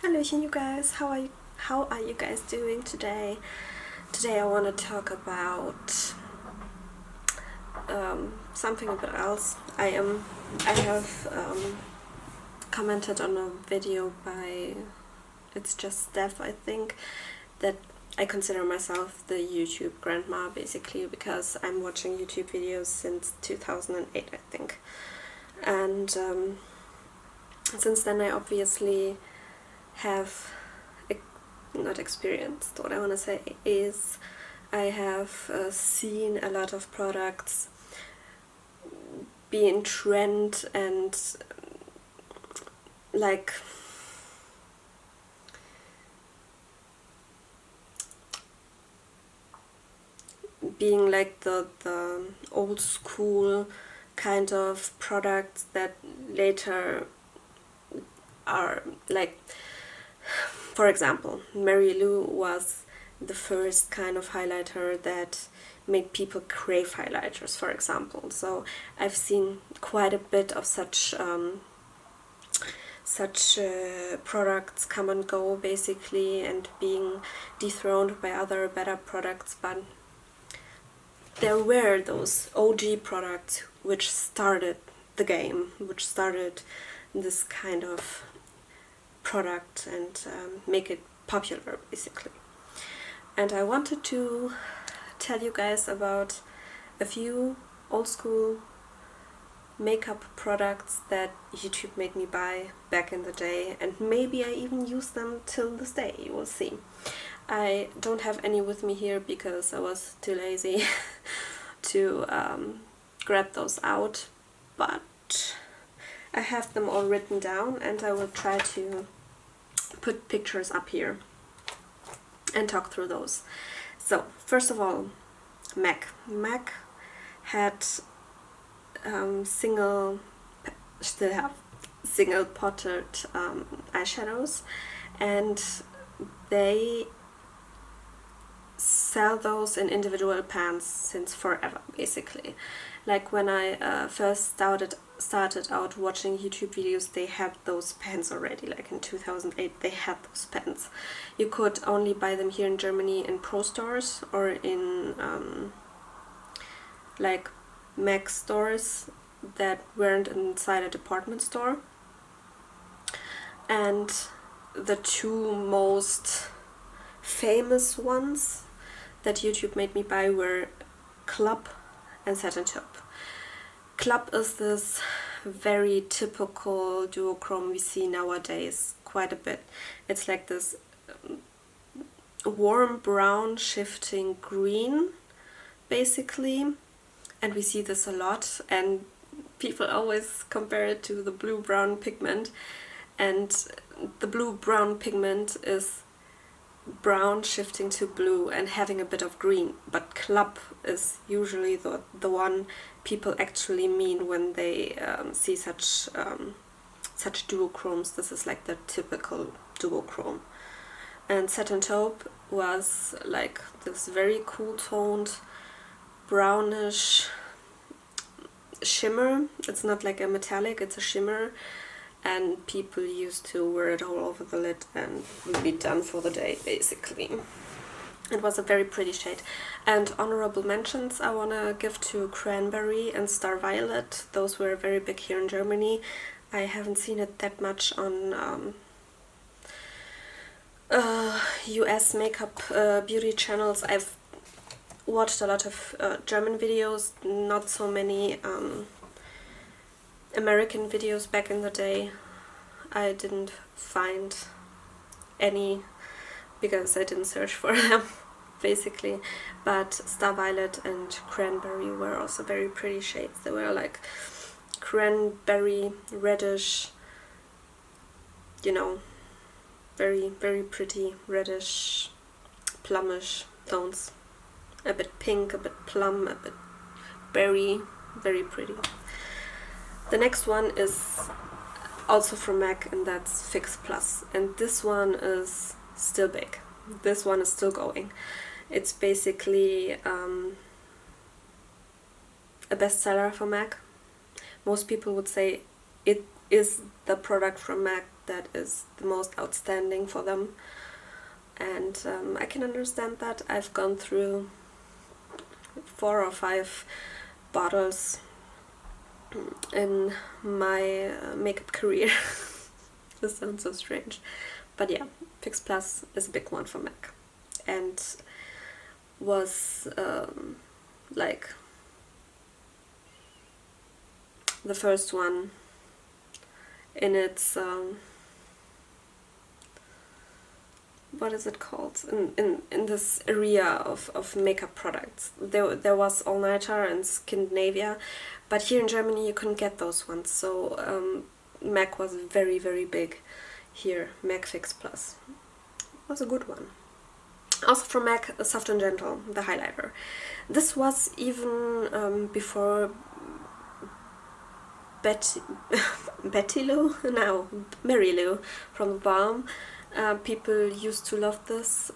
Hallöchen, you guys. How are you guys doing today? Today I want to talk about something a bit else. I have commented on a video by It's Just Steph, I think, that I consider myself the YouTube grandma, basically, because I'm watching YouTube videos since 2008, I think. And since then I obviously have not experienced. What I want to say is I have seen a lot of products be in trend and like being like the old school kind of products that later are like, for example, Mary Lou was the first kind of highlighter that made people crave highlighters, for example. So I've seen quite a bit of such products come and go, basically, and being dethroned by other better products, but there were those OG products which started the game, which started this kind of product and make it popular, basically. And I wanted to tell you guys about a few old school makeup products that YouTube made me buy back in the day, and maybe I even use them till this day, you will see. I don't have any with me here because I was too lazy to grab those out, but I have them all written down and I will try to put pictures up here and talk through those. So first of all, MAC had still have single potted eyeshadows, and they sell those in individual pans since forever, basically. Like when I first started out watching YouTube videos, they had those pens already. Like in 2008 they had those pens. You could only buy them here in Germany in pro stores or in like MAC stores that weren't inside a department store. And the two most famous ones that YouTube made me buy were Club and Satin Taupe. Club is this very typical duochrome we see nowadays quite a bit. It's like this warm brown shifting green, basically, and we see this a lot, and people always compare it to the blue-brown pigment, and the blue-brown pigment is brown shifting to blue and having a bit of green, but Club is usually the one people actually mean when they see such duochromes. This is like the typical duochrome. And Satin Taupe was like this very cool toned brownish shimmer. It's not like a metallic, it's a shimmer, and people used to wear it all over the lid and would be done for the day, basically. It was a very pretty shade. And honorable mentions I want to give to Cranberry and Star Violet. Those were very big here in Germany. I haven't seen it that much on US makeup beauty channels. I've watched a lot of German videos, not so many American videos back in the day. I didn't find any because I didn't search for them, basically. But Star Violet and Cranberry were also very pretty shades. They were like cranberry, reddish, you know, very, very pretty reddish, plumish tones. A bit pink, a bit plum, a bit berry, very pretty. The next one is also from MAC, and that's Fix Plus, and this one is still big. This one is still going. It's basically a bestseller for MAC. Most people would say it is the product from MAC that is the most outstanding for them. And I can understand that. I've gone through 4 or 5 bottles in my makeup career. This sounds so strange, but yeah, Fix Plus is a big one for MAC, and was like the first one in its what is it called, in this area of makeup products. There was All Nighter and Scandinavia, but here in Germany you couldn't get those ones, so MAC was very, very big here. MAC Fix Plus was a good one. Also from MAC, Soft and Gentle, the highlighter. This was even before Betty Lou? No, Mary Lou from the Balm. People used to love this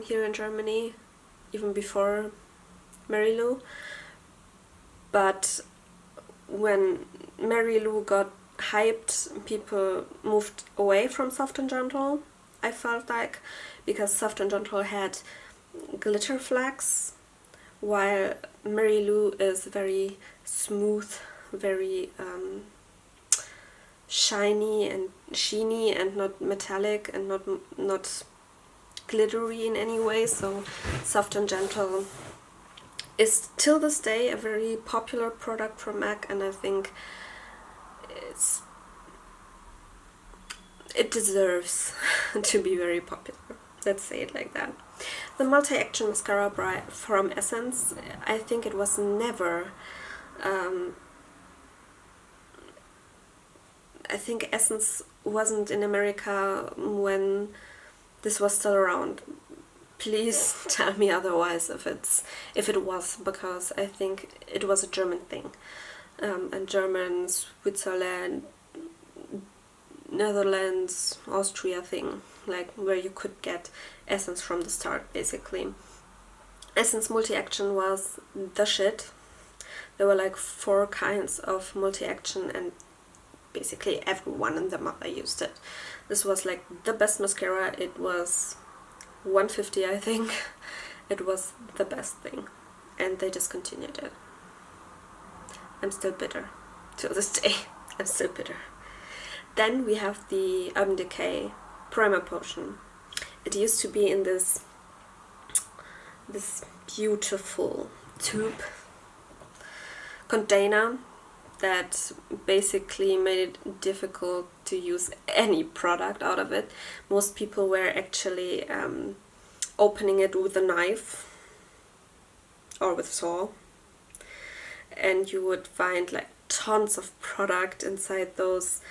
here in Germany, even before Mary Lou. But when Mary Lou got hyped, people moved away from Soft and Gentle, I felt like, because Soft and Gentle had glitter flags, while Mary Lou is very smooth, very shiny and sheeny and not metallic and not glittery in any way. So Soft and Gentle is till this day a very popular product from MAC, and I think it deserves to be very popular. Let's say it like that. The Multi-Action Mascara from Essence, I think it was never I think Essence wasn't in America when this was still around. Please tell me otherwise if it was, because I think it was a German thing. And German, Switzerland, Netherlands, Austria thing, like where you could get Essence from the start, basically. Essence Multi-Action was the shit. There were like 4 kinds of multi-action, and basically everyone and their mother used it. This was like the best mascara. It was 150, I think. It was the best thing, and they discontinued it. I'm still bitter to this day. I'm still bitter. Then we have the Urban Decay Primer Potion. It used to be in this beautiful tube container that basically made it difficult to use any product out of it. Most people were actually opening it with a knife or with a saw, and you would find like tons of product inside those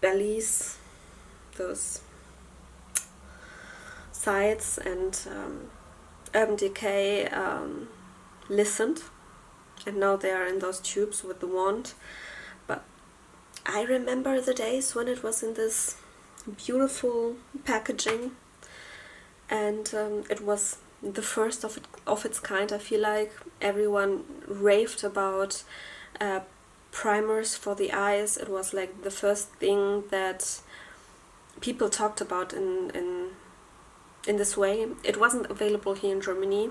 bellies, those sides, and Urban Decay listened, and now they are in those tubes with the wand. But I remember the days when it was in this beautiful packaging, and it was the first of its kind. I feel like everyone raved about primers for the eyes. It was like the first thing that people talked about in this way. It wasn't available here in Germany,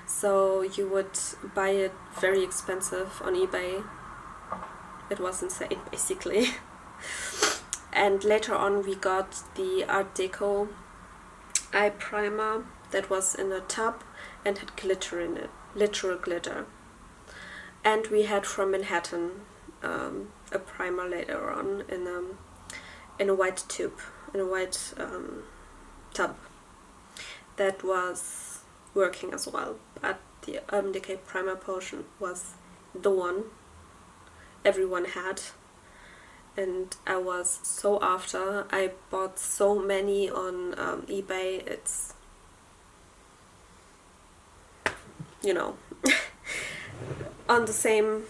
so you would buy it very expensive on eBay. It was insane, basically. And later on we got the Art Deco eye primer that was in a tub and had glitter in it, literal glitter. And we had from Manhattan a primer later on in a white tube, in a white tub, that was working as well. But the Urban Decay Primer Potion was the one everyone had, and I was so after. I bought so many on eBay. It's, you know, on the same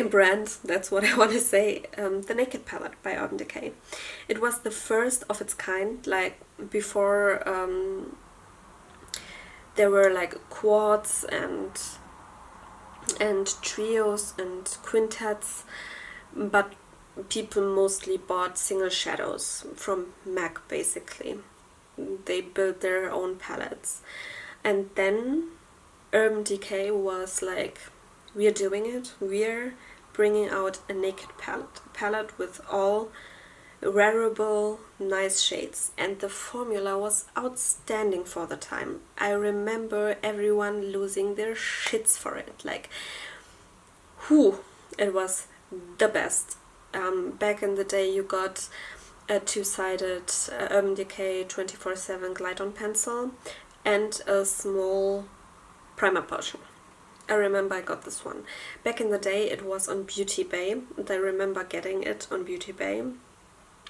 brand, that's what I want to say. The Naked Palette by Urban Decay. It was the first of its kind. Like before, there were like quartz and and trios and quintets, but people mostly bought single shadows from MAC basically. They built their own palettes. And then Urban Decay was like, we're doing it, we're bringing out a naked palette with all wearable, nice shades, and the formula was outstanding for the time. I remember everyone losing their shits for it. Like, whew, it was the best. Back in the day, you got a two-sided Urban Decay 24/7 Glide-On pencil and a small primer potion. I remember I got this one. Back in the day, it was on Beauty Bay, and I remember getting it on Beauty Bay.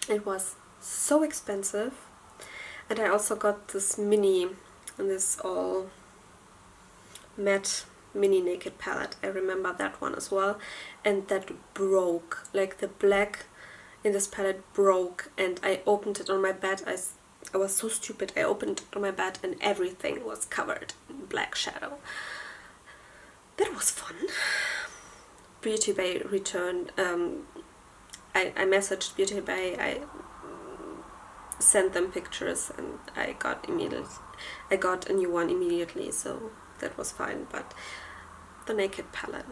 It was so expensive, and I also got this all matte mini naked palette. I remember that one as well, and that broke. Like, the black in this palette broke, and I opened it on my bed. I was so stupid. I opened it on my bed and everything was covered in black shadow. That was fun. Beauty Bay returned. I messaged Beauty Bay, I sent them pictures, and I got a new one immediately, so that was fine. But the naked palette,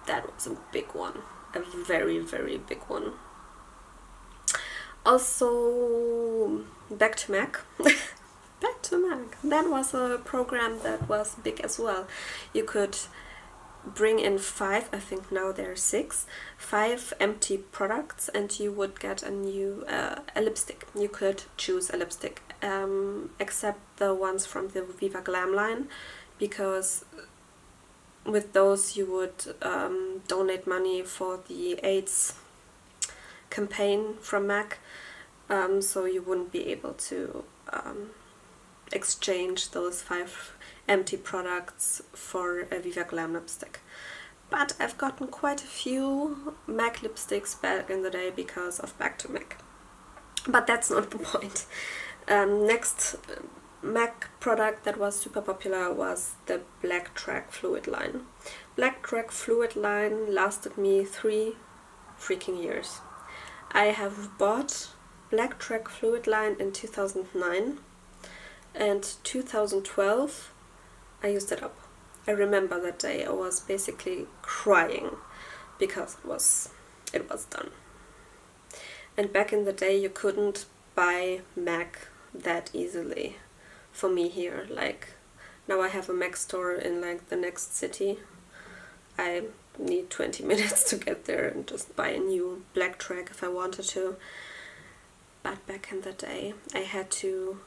that was a big one, a very, very big one. Also, back to MAC. Back to MAC. That was a program that was big as well. You could bring in 5, I think now there are 6, 5 empty products, and you would get a new a lipstick. You could choose a lipstick, except the ones from the Viva Glam line, because with those you would donate money for the AIDS campaign from MAC, so you wouldn't be able to exchange those 5 empty products for a Viva Glam lipstick. But I've gotten quite a few MAC lipsticks back in the day because of Back to MAC. But that's not the point. Next MAC product that was super popular was the Black Track Fluid line. Black Track Fluid line lasted me 3 freaking years. I have bought Black Track Fluid line in 2009, and 2012 I used it up. I remember that day I was basically crying because it was done. And back in the day you couldn't buy MAC that easily for me here. Like, now I have a MAC store in like the next city. I need 20 minutes to get there and just buy a new Black Track if I wanted to. But back in the day I had to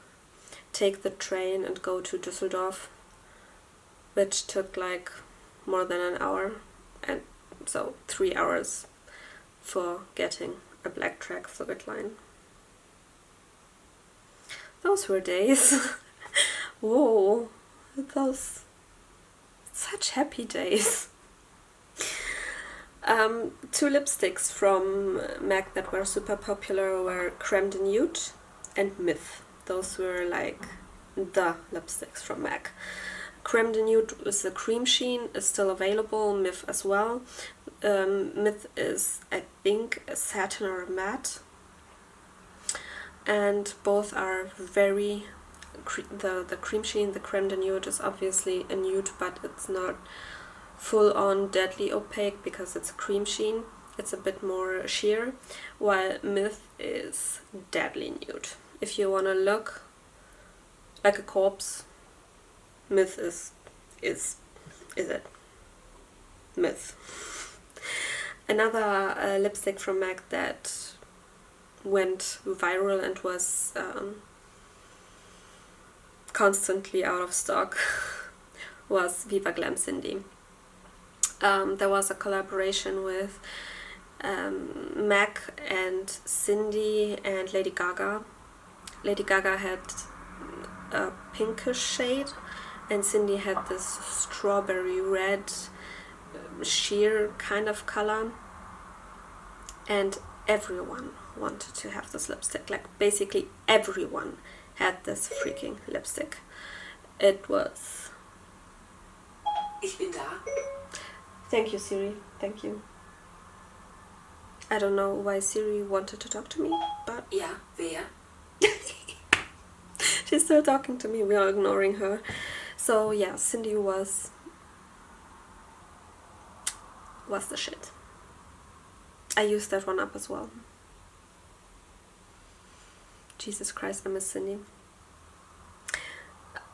take the train and go to Düsseldorf, which took like more than an hour, and so 3 hours for getting a Black Track Fluid line. Those were days. Whoa, those such happy days. 2 lipsticks from MAC that were super popular were Creme de Nude and Myth. Those were like the lipsticks from MAC. Creme de Nude is a cream sheen, is still available, Myth as well. Myth is, I think, a satin or a matte. And both are very, the cream sheen, the Creme de Nude is obviously a nude, but it's not full on deadly opaque because it's a cream sheen. It's a bit more sheer, while Myth is deadly nude. If you want to look like a corpse, Myth is it. Myth. Another lipstick from MAC that went viral and was constantly out of stock was Viva Glam Cindy. There was a collaboration with MAC and Cindy and Lady Gaga. Lady Gaga had a pinkish shade and Cindy had this strawberry red sheer kind of color, and everyone wanted to have this lipstick. Like, basically everyone had this freaking lipstick. It was... Ich bin da. Thank you, Siri. Thank you. I don't know why Siri wanted to talk to me, but... Ja, wer? She's still talking to me. We are ignoring her. So yeah, Cindy was the shit. I used that one up as well. Jesus Christ, I miss Cindy.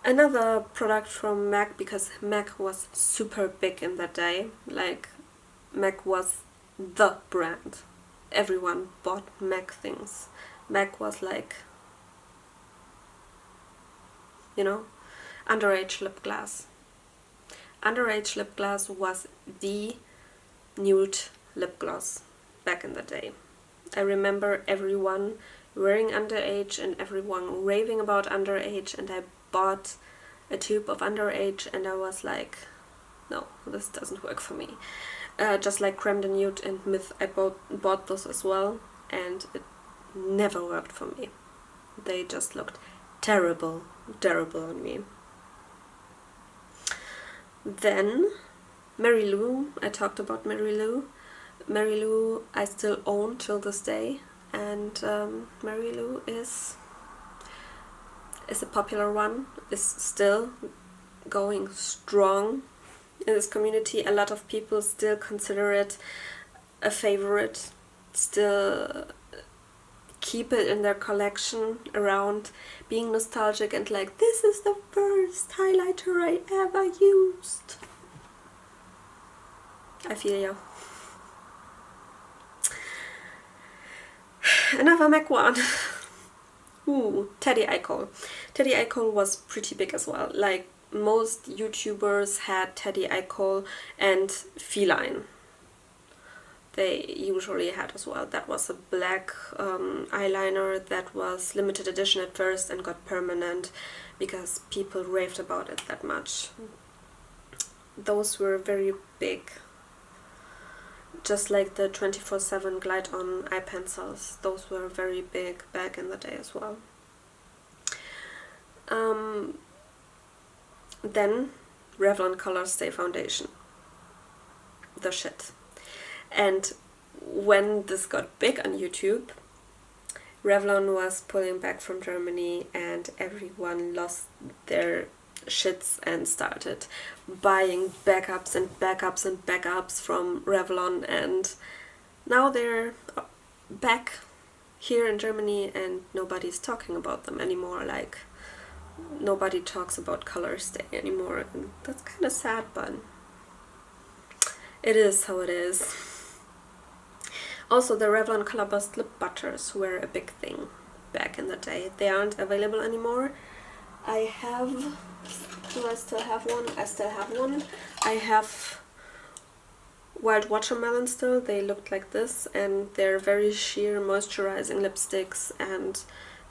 Another product from MAC, because MAC was super big in that day. Like, MAC was the brand. Everyone bought MAC things. MAC was like, you know, underage lip gloss. Underage lip gloss was the nude lip gloss back in the day. I remember everyone wearing underage and everyone raving about underage, and I bought a tube of underage and I was like, no, this doesn't work for me. Just like Creme de Nude and Myth, I bought those as well, and it never worked for me. They just looked terrible on me. Then Mary Lou, I talked about Mary Lou. Mary Lou I still own till this day, and Mary Lou is a popular one, is still going strong in this community. A lot of people still consider it a favorite, still keep it in their collection around, being nostalgic and like, this is the first highlighter I ever used. I feel ya. Another MAC one. Ooh, Teddy Icole. Teddy Icole was pretty big as well. Like, most YouTubers had Teddy Icole and Feline. They usually had as well. That was a black eyeliner that was limited edition at first and got permanent because people raved about it that much. Those were very big. Just like the 24/7 Glide On eye pencils. Those were very big back in the day as well. Then Revlon Color Stay Foundation. The shit. And when this got big on YouTube, Revlon was pulling back from Germany and everyone lost their shits and started buying backups and backups and backups from Revlon, and now they're back here in Germany and nobody's talking about them anymore. Like, nobody talks about Color Stay anymore, and that's kind of sad, but it is how it is. Also, the Revlon Color Burst lip butters were a big thing back in the day. They aren't available anymore. Do I still have one? I still have one. I have Wild Watermelon still. They looked like this, and they're very sheer moisturizing lipsticks, and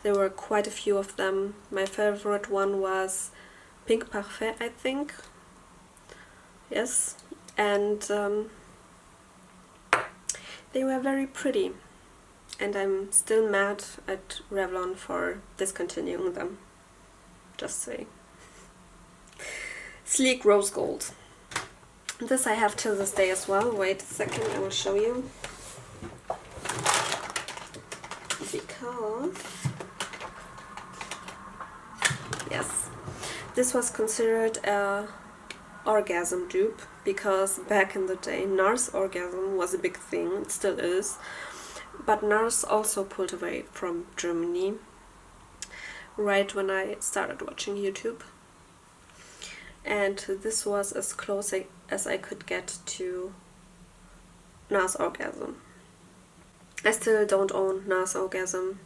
there were quite a few of them. My favorite one was Pink Parfait, I think. Yes. And they were very pretty, and I'm still mad at Revlon for discontinuing them. Just saying. Sleek Rose Gold. This I have till this day as well. Wait a second, I will show you. Because, yes, this was considered a orgasm dupe, because back in the day NARS orgasm was a big thing, it still is, but NARS also pulled away from Germany right when I started watching YouTube, and this was as close as I could get to NARS orgasm. I still don't own NARS orgasm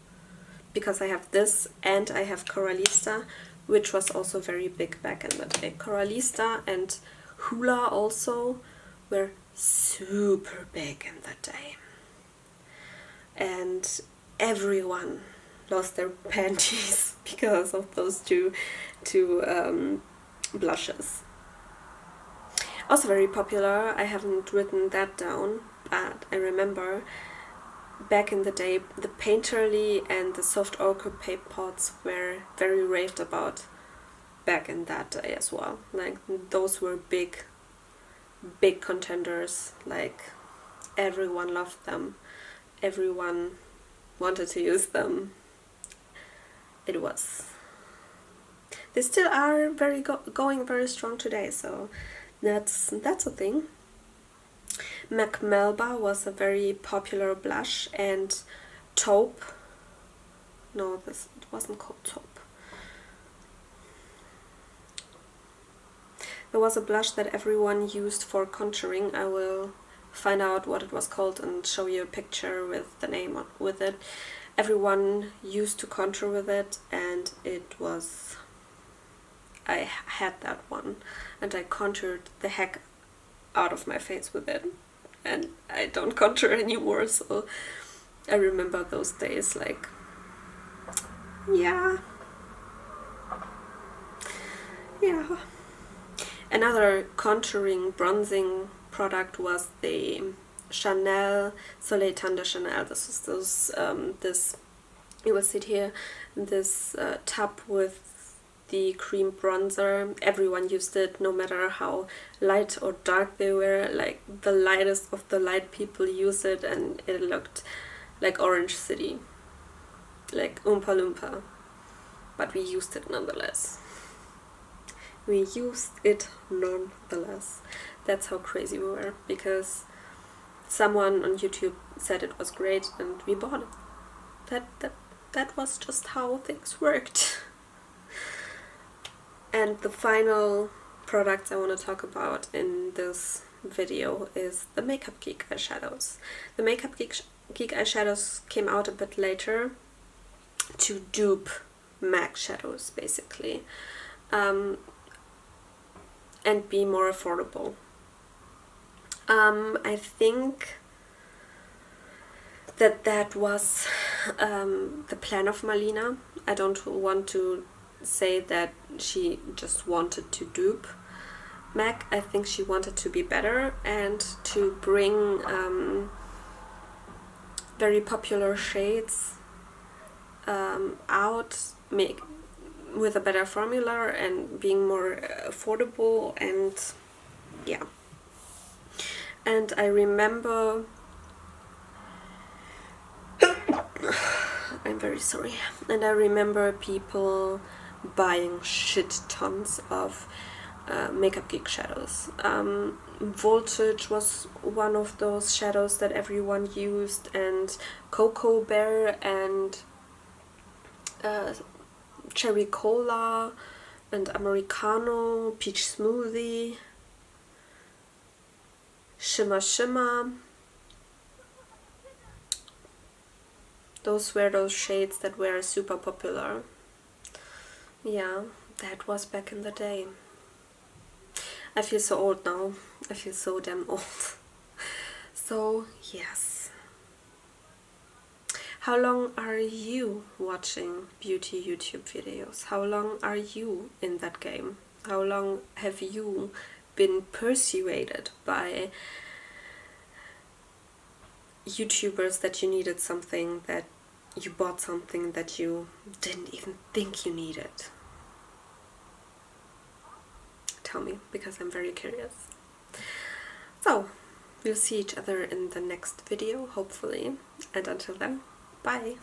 because I have this and I have Coralista, which was also very big back in the day. Coralista and Hula also were super big in the day. And everyone lost their panties because of those two blushes. Also very popular. I haven't written that down, but I remember back in the day the Painterly and the Soft Ochre paint pots were very raved about back in that day as well. Like, those were big big contenders, like everyone loved them, everyone wanted to use them. They still are going very strong today, so that's a thing. MAC Melba was a very popular blush, and Taupe, no, it wasn't called Taupe. There was a blush that everyone used for contouring. I will find out what it was called and show you a picture with the name with it. Everyone used to contour with it, and I had that one, and I contoured the heck out of my face with it, and I don't contour anymore, so I remember those days, like, yeah. Another contouring bronzing product was the Chanel Soleil Tendre Chanel. This is this, you will see it here, this tub with the cream bronzer. Everyone used it, no matter how light or dark they were. Like, the lightest of the light people used it, and it looked like Orange City, like Oompa Loompa. But we used it nonetheless. That's how crazy we were, because someone on YouTube said it was great and we bought it. That was just how things worked. And the final product I want to talk about in this video is the Makeup Geek eyeshadows. The Makeup Geek eyeshadows came out a bit later to dupe MAC shadows, basically. And be more affordable. I think that was the plan of Marlena. I don't want to say that she just wanted to dupe MAC. I think she wanted to be better and to bring very popular shades out, with a better formula and being more affordable, and yeah. And I remember I'm very sorry. And I remember people buying shit tons of Makeup Geek shadows. Voltage was one of those shadows that everyone used, and Cocoa Bear, and Cherry Cola, and Americano, Peach Smoothie, Shimmer. Those were those shades that were super popular. Yeah, that was back in the day. I feel so old now. I feel so damn old. So, yes. How long are you watching beauty YouTube videos? How long are you in that game? How long have you been persuaded by YouTubers that you needed something, that you bought something that you didn't even think you needed? Tell me, because I'm very curious. So, we'll see each other in the next video, hopefully. And until then, bye!